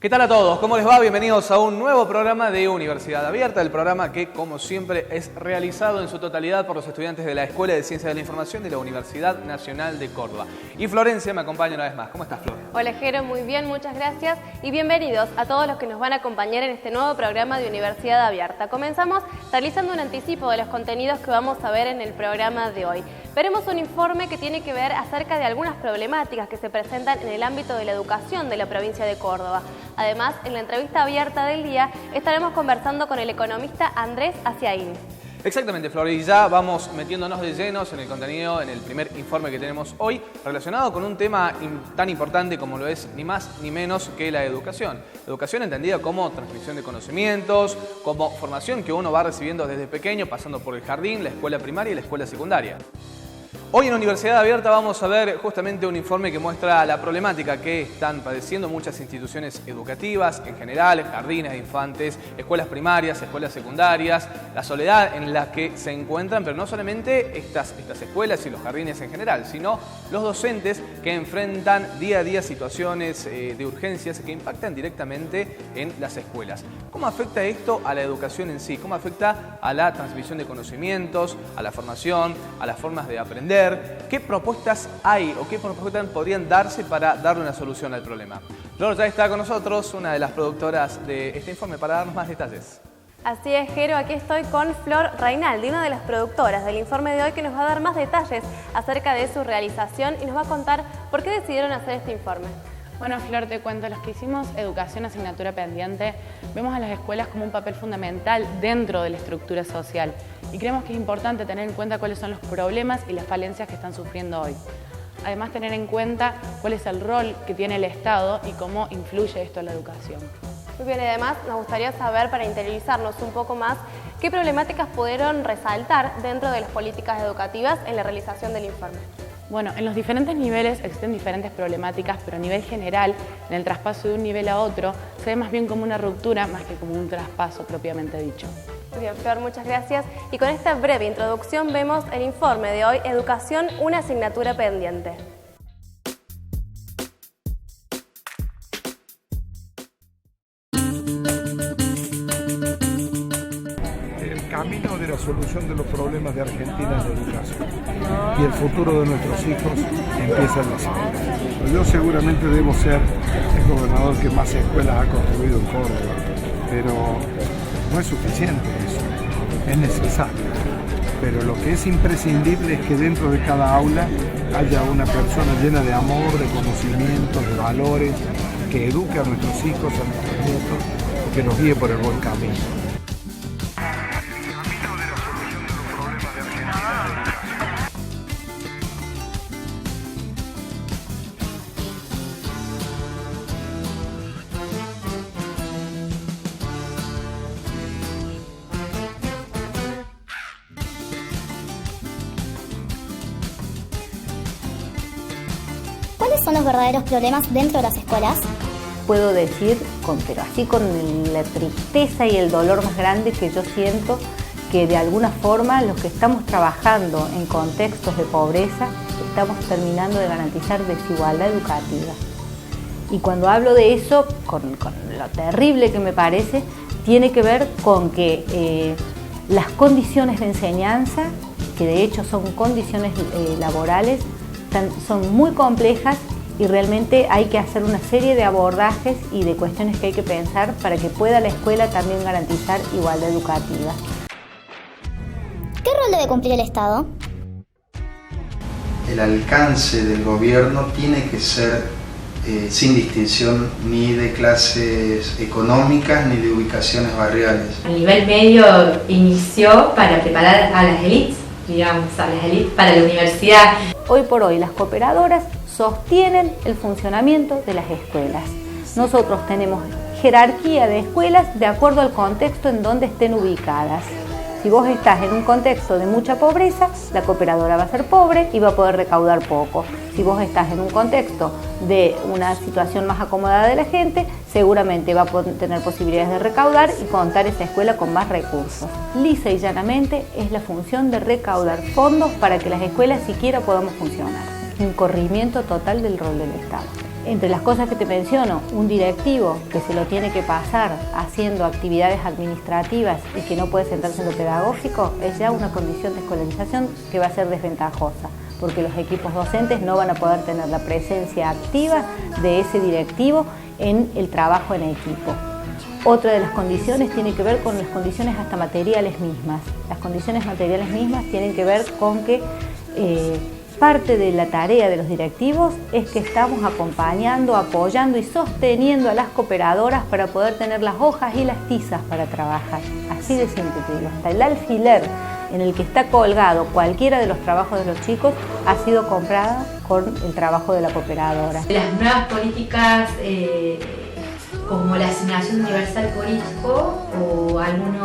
¿Qué tal a todos? ¿Cómo les va? Bienvenidos a un nuevo programa de Universidad Abierta, el programa que, como siempre, es realizado en su totalidad por los estudiantes de la Escuela de Ciencias de la Información de la Universidad Nacional de Córdoba. Y Florencia me acompaña una vez más. ¿Cómo estás, Flor? Hola, Jero, muy bien, muchas gracias y bienvenidos a todos los que nos van a acompañar en este nuevo programa de Universidad Abierta. Comenzamos realizando un anticipo de los contenidos que vamos a ver en el programa de hoy. Veremos un informe que tiene que ver acerca de algunas problemáticas que se presentan en el ámbito de la educación de la provincia de Córdoba. Además, en la entrevista abierta del día estaremos conversando con el economista Andrés Aciaín. Exactamente, Flor, y ya vamos metiéndonos de llenos en el contenido, en el primer informe que tenemos hoy, relacionado con un tema tan importante como lo es ni más ni menos que la educación. Educación entendida como transmisión de conocimientos, como formación que uno va recibiendo desde pequeño, pasando por el jardín, la escuela primaria y la escuela secundaria. Hoy en Universidad Abierta vamos a ver justamente un informe que muestra la problemática que están padeciendo muchas instituciones educativas en general, jardines de infantes, escuelas primarias, escuelas secundarias, la soledad en la que se encuentran, pero no solamente estas escuelas y los jardines en general, sino los docentes que enfrentan día a día situaciones de urgencias que impactan directamente en las escuelas. ¿Cómo afecta esto a la educación en sí? ¿Cómo afecta a la transmisión de conocimientos, a la formación, a las formas de aprender? ¿Qué propuestas hay o qué propuestas podrían darse para darle una solución al problema? Flor ya está con nosotros, una de las productoras de este informe, para darnos más detalles. Así es, Jero, aquí estoy con Flor Reinaldi, una de las productoras del informe de hoy, que nos va a dar más detalles acerca de su realización y nos va a contar por qué decidieron hacer este informe. Bueno, Flor, te cuento, los que hicimos educación asignatura pendiente, vemos a las escuelas como un papel fundamental dentro de la estructura social y creemos que es importante tener en cuenta cuáles son los problemas y las falencias que están sufriendo hoy. Además, tener en cuenta cuál es el rol que tiene el Estado y cómo influye esto en la educación. Muy bien, y además nos gustaría saber, para interiorizarnos un poco más, qué problemáticas pudieron resaltar dentro de las políticas educativas en la realización del informe. Bueno, en los diferentes niveles existen diferentes problemáticas, pero a nivel general, en el traspaso de un nivel a otro, se ve más bien como una ruptura más que como un traspaso propiamente dicho. Muy bien, Flor, muchas gracias. Y con esta breve introducción vemos el informe de hoy, Educación, una asignatura pendiente. El camino de la solución de los problemas de Argentina es la educación. Y el futuro de nuestros hijos empieza en las escuelas. Yo seguramente debo ser el gobernador que más escuelas ha construido en Córdoba, pero no es suficiente eso, es necesario. Pero lo que es imprescindible es que dentro de cada aula haya una persona llena de amor, de conocimientos, de valores, que eduque a nuestros hijos, a nuestros nietos, y que los guíe por el buen camino. ¿Cuáles son los verdaderos problemas dentro de las escuelas? Puedo decir, pero así con la tristeza y el dolor más grande, que yo siento que de alguna forma los que estamos trabajando en contextos de pobreza estamos terminando de garantizar desigualdad educativa. Y cuando hablo de eso, con lo terrible que me parece, tiene que ver con que las condiciones de enseñanza, que de hecho son condiciones laborales, son muy complejas y realmente hay que hacer una serie de abordajes y de cuestiones que hay que pensar para que pueda la escuela también garantizar igualdad educativa. ¿Qué rol debe cumplir el Estado? El alcance del gobierno tiene que ser sin distinción ni de clases económicas ni de ubicaciones barriales. A nivel medio inició para preparar a las élites, digamos, a las élites para la universidad. Hoy por hoy las cooperadoras sostienen el funcionamiento de las escuelas. Nosotros tenemos jerarquía de escuelas de acuerdo al contexto en donde estén ubicadas. Si vos estás en un contexto de mucha pobreza, la cooperadora va a ser pobre y va a poder recaudar poco. Si vos estás en un contexto de una situación más acomodada de la gente, seguramente va a tener posibilidades de recaudar y contar esa escuela con más recursos. Lisa y llanamente es la función de recaudar fondos para que las escuelas siquiera podamos funcionar. Un corrimiento total del rol del Estado. Entre las cosas que te menciono, un directivo que se lo tiene que pasar haciendo actividades administrativas y que no puede sentarse en lo pedagógico, es ya una condición de escolarización que va a ser desventajosa, porque los equipos docentes no van a poder tener la presencia activa de ese directivo en el trabajo en equipo. Otra de las condiciones tiene que ver con las condiciones hasta materiales mismas. Las condiciones materiales mismas tienen que ver con que parte de la tarea de los directivos es que estamos acompañando, apoyando y sosteniendo a las cooperadoras para poder tener las hojas y las tizas para trabajar. Así de simple te digo, hasta el alfiler en el que está colgado cualquiera de los trabajos de los chicos ha sido comprada con el trabajo de la cooperadora. Las nuevas políticas como la asignación universal por hijo o algún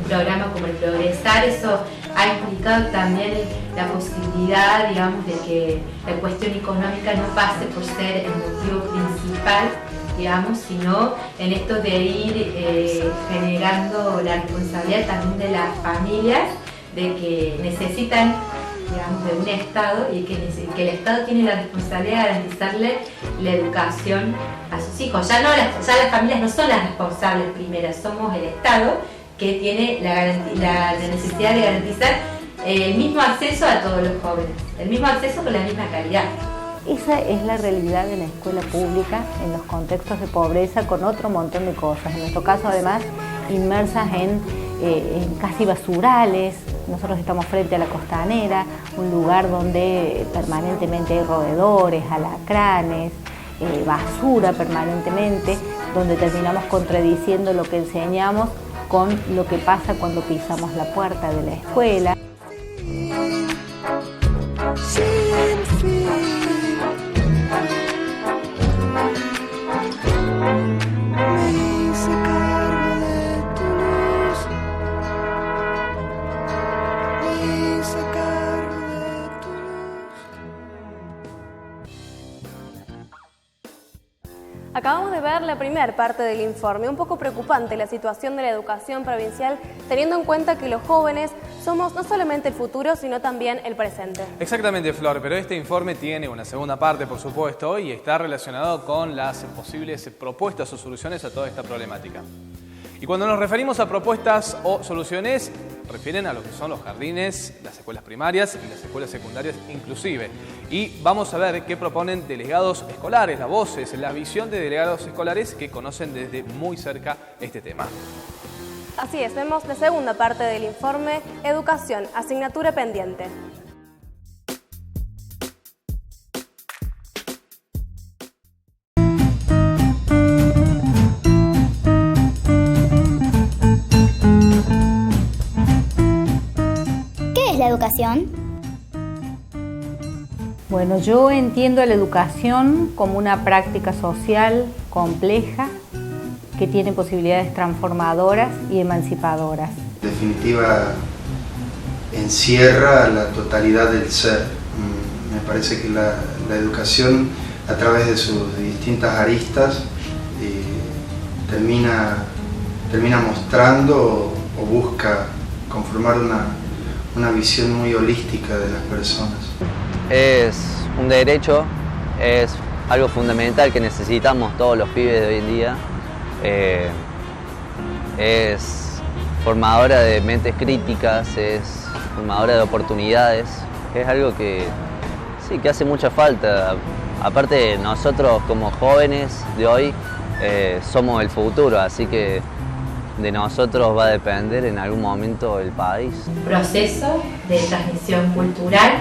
programa como el Progresar, eso ha implicado también la posibilidad, digamos, de que la cuestión económica no pase por ser el motivo principal, digamos, sino en esto de ir generando la responsabilidad también de las familias de que necesitan, digamos, de un Estado y que el Estado tiene la responsabilidad de garantizarle la educación a sus hijos. Ya las familias no son las responsables primeras, somos el Estado que tiene la necesidad de garantizar el mismo acceso a todos los jóvenes, el mismo acceso con la misma calidad. Esa es la realidad de la escuela pública en los contextos de pobreza, con otro montón de cosas. En nuestro caso, además, inmersas en casi basurales. Nosotros estamos frente a la Costanera, un lugar donde permanentemente hay roedores, alacranes, basura permanentemente, donde terminamos contradiciendo lo que enseñamos con lo que pasa cuando pisamos la puerta de la escuela. Acabamos de ver la primera parte del informe. Un poco preocupante la situación de la educación provincial, teniendo en cuenta que los jóvenes somos no solamente el futuro, sino también el presente. Exactamente, Flor, pero este informe tiene una segunda parte, por supuesto, y está relacionado con las posibles propuestas o soluciones a toda esta problemática. Y cuando nos referimos a propuestas o soluciones, refieren a lo que son los jardines, las escuelas primarias y las escuelas secundarias inclusive. Y vamos a ver qué proponen delegados escolares, las voces, la visión de delegados escolares que conocen desde muy cerca este tema. Así es, vemos la segunda parte del informe, Educación, asignatura pendiente. La educación? Bueno, yo entiendo la educación como una práctica social compleja que tiene posibilidades transformadoras y emancipadoras. En definitiva, encierra la totalidad del ser. Me parece que la educación, a través de sus distintas aristas, termina mostrando o busca conformar una visión muy holística de las personas. Es un derecho, es algo fundamental que necesitamos todos los pibes de hoy en día. Es formadora de mentes críticas, es formadora de oportunidades. Es algo que sí, que hace mucha falta. Aparte, nosotros como jóvenes de hoy somos el futuro, así que de nosotros va a depender en algún momento el país. Proceso de transmisión cultural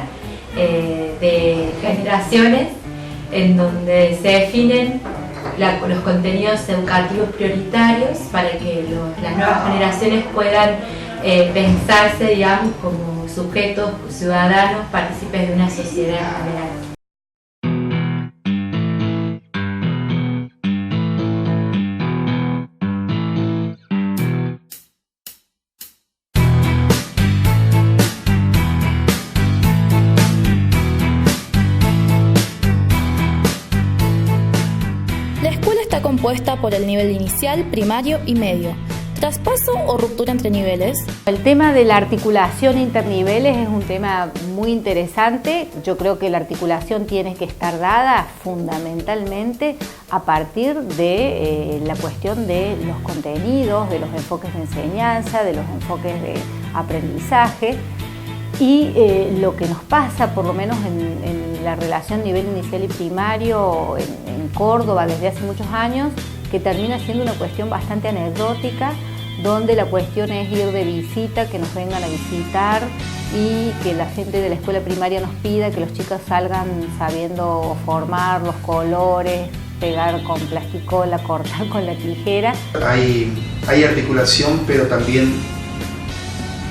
de generaciones en donde se definen los contenidos educativos prioritarios para que las nuevas generaciones puedan pensarse, digamos, como sujetos ciudadanos, partícipes de una sociedad en general. Compuesta por el nivel inicial, primario y medio. ¿Traspaso o ruptura entre niveles? El tema de la articulación interniveles es un tema muy interesante. Yo creo que la articulación tiene que estar dada fundamentalmente a partir de la cuestión de los contenidos, de los enfoques de enseñanza, de los enfoques de aprendizaje. Y lo que nos pasa, por lo menos en la relación nivel inicial y primario en Córdoba desde hace muchos años, que termina siendo una cuestión bastante anecdótica, donde la cuestión es ir de visita, que nos vengan a visitar y que la gente de la escuela primaria nos pida que los chicos salgan sabiendo formar los colores, pegar con plasticola, cortar con la tijera. Hay articulación, pero también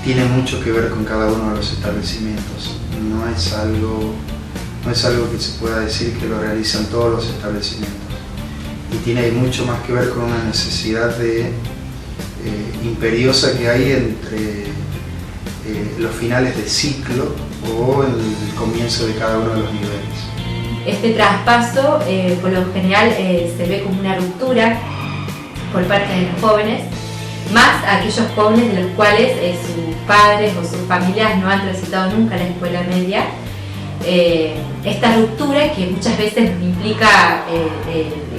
tiene mucho que ver con cada uno de los establecimientos. No es algo que se pueda decir que lo realizan todos los establecimientos. Y tiene mucho más que ver con una necesidad imperiosa que hay entre los finales de ciclo o el comienzo de cada uno de los niveles. Este traspaso, por lo general, se ve como una ruptura por parte de los jóvenes, más aquellos jóvenes de los cuales sus padres o sus familias no han transitado nunca la escuela media. Esta ruptura que muchas veces implica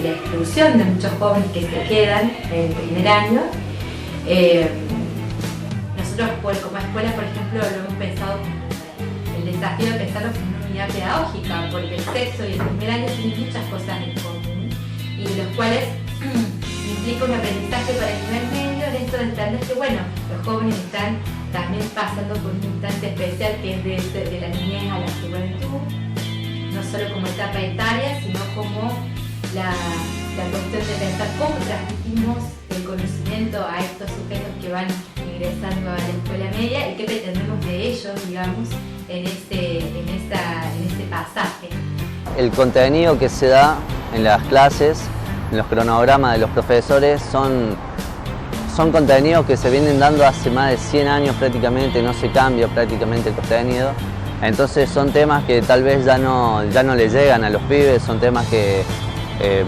la exclusión de muchos jóvenes que se quedan en el primer año. Nosotros como escuela, por ejemplo, lo hemos pensado como el desafío de pensarlo como una unidad pedagógica, porque el sexto y el primer año tienen muchas cosas en común y de los cuales implica un aprendizaje para el nivel medio, en esto de entender que bueno, los jóvenes están también pasando por un instante especial que es de la niñez a la juventud, no solo como etapa etaria, sino como la cuestión de pensar cómo transmitimos el conocimiento a estos sujetos que van ingresando a la escuela media y qué pretendemos de ellos, digamos, en este pasaje. El contenido que se da en las clases, en los cronogramas de los profesores, son contenidos que se vienen dando hace más de 100 años prácticamente, no se cambia prácticamente el contenido. Entonces son temas que tal vez ya no le llegan a los pibes, son temas que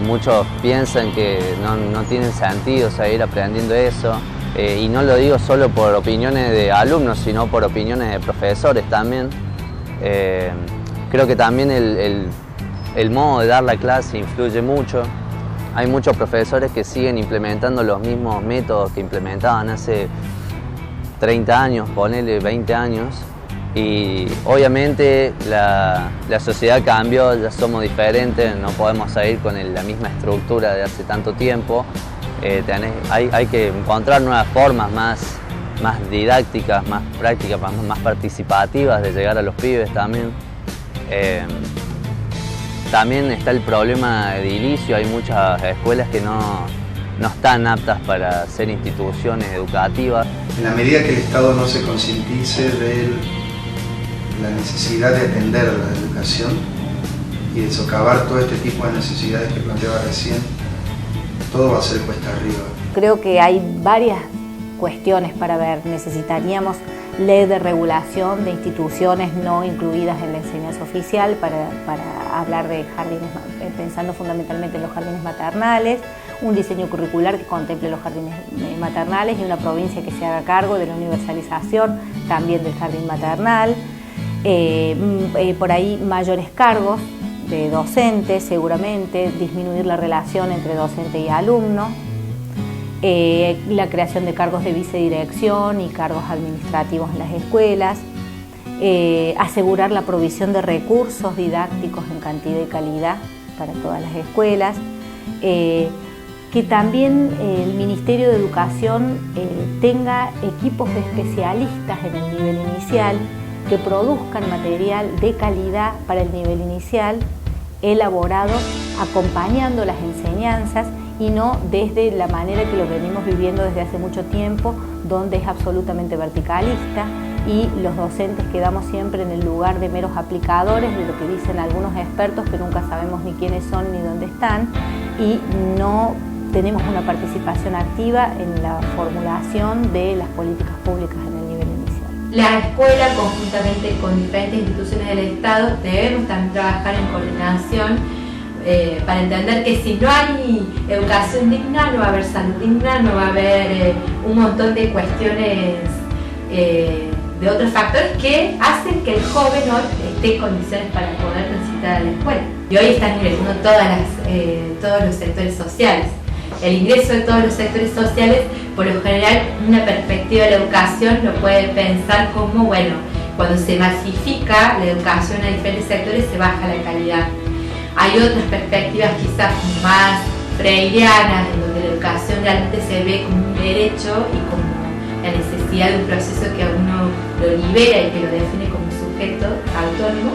muchos piensan que no tienen sentido seguir aprendiendo eso. Y no lo digo solo por opiniones de alumnos, sino por opiniones de profesores también. Creo que también el modo de dar la clase influye mucho. Hay muchos profesores que siguen implementando los mismos métodos que implementaban hace 30 años, ponele 20 años. Y obviamente la sociedad cambió, ya somos diferentes, no podemos seguir con la misma estructura de hace tanto tiempo. Hay que encontrar nuevas formas más didácticas, más prácticas, más participativas de llegar a los pibes también. También está el problema edilicio, hay muchas escuelas que no están aptas para ser instituciones educativas. En la medida que el Estado no se concientice de la necesidad de atender la educación y de socavar todo este tipo de necesidades que planteaba recién, todo va a ser cuesta arriba. Creo que hay varias cuestiones para ver. Necesitaríamos ley de regulación de instituciones no incluidas en la enseñanza oficial para hablar de jardines, pensando fundamentalmente en los jardines maternales, un diseño curricular que contemple los jardines maternales y una provincia que se haga cargo de la universalización también del jardín maternal. Por ahí mayores cargos de docentes, seguramente, disminuir la relación entre docente y alumno, la creación de cargos de vicedirección y cargos administrativos en las escuelas, asegurar la provisión de recursos didácticos en cantidad y calidad para todas las escuelas, que también el Ministerio de Educación tenga equipos de especialistas en el nivel inicial que produzcan material de calidad para el nivel inicial, elaborado acompañando las enseñanzas y no desde la manera que lo venimos viviendo desde hace mucho tiempo, donde es absolutamente verticalista y los docentes quedamos siempre en el lugar de meros aplicadores de lo que dicen algunos expertos que nunca sabemos ni quiénes son ni dónde están y no tenemos una participación activa en la formulación de las políticas públicas en el nivel inicial. La escuela, conjuntamente con diferentes instituciones del Estado, debemos también trabajar en coordinación para entender que si no hay educación digna, no va a haber salud digna, no va a haber un montón de cuestiones, de otros factores que hacen que el joven hoy esté en condiciones para poder transitar a la escuela. Y hoy están ingresando todos los sectores sociales. El ingreso de todos los sectores sociales, por lo general, una perspectiva de la educación lo puede pensar como, bueno, cuando se masifica la educación a diferentes sectores se baja la calidad. Hay otras perspectivas quizás más freirianas, en donde la educación realmente se ve como un derecho y como la necesidad de un proceso que a uno lo libera y que lo define como un sujeto autónomo.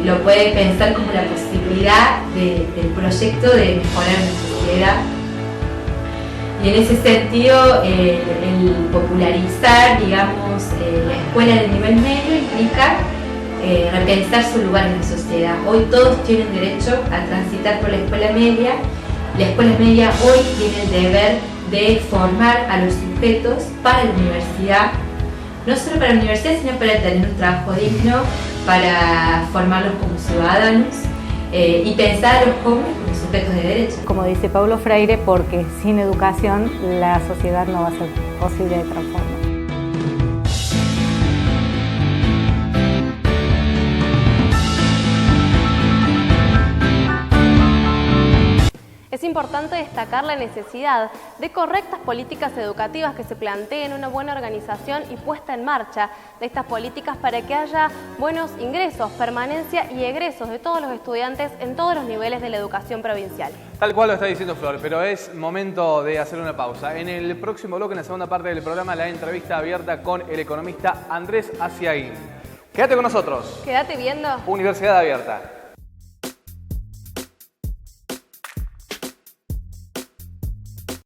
Lo puede pensar como la posibilidad del proyecto de mejorar nuestra sociedad. Y en ese sentido, el popularizar, digamos, la escuela de nivel medio implica repensar su lugar en la sociedad. Hoy todos tienen derecho a transitar por la escuela media. La escuela media hoy tiene el deber de formar a los sujetos para la universidad, no solo para la universidad, sino para tener un trabajo digno, para formarlos como ciudadanos y pensar a los jóvenes como sujetos de derechos. Como dice Paulo Freire, porque sin educación la sociedad no va a ser posible de transformar. Es importante destacar la necesidad de correctas políticas educativas que se planteen una buena organización y puesta en marcha de estas políticas para que haya buenos ingresos, permanencia y egresos de todos los estudiantes en todos los niveles de la educación provincial. Tal cual lo está diciendo Flor, pero es momento de hacer una pausa. En el próximo bloque, en la segunda parte del programa, la entrevista abierta con el economista Andrés Aciaguín. Quédate con nosotros. Quédate viendo Universidad Abierta.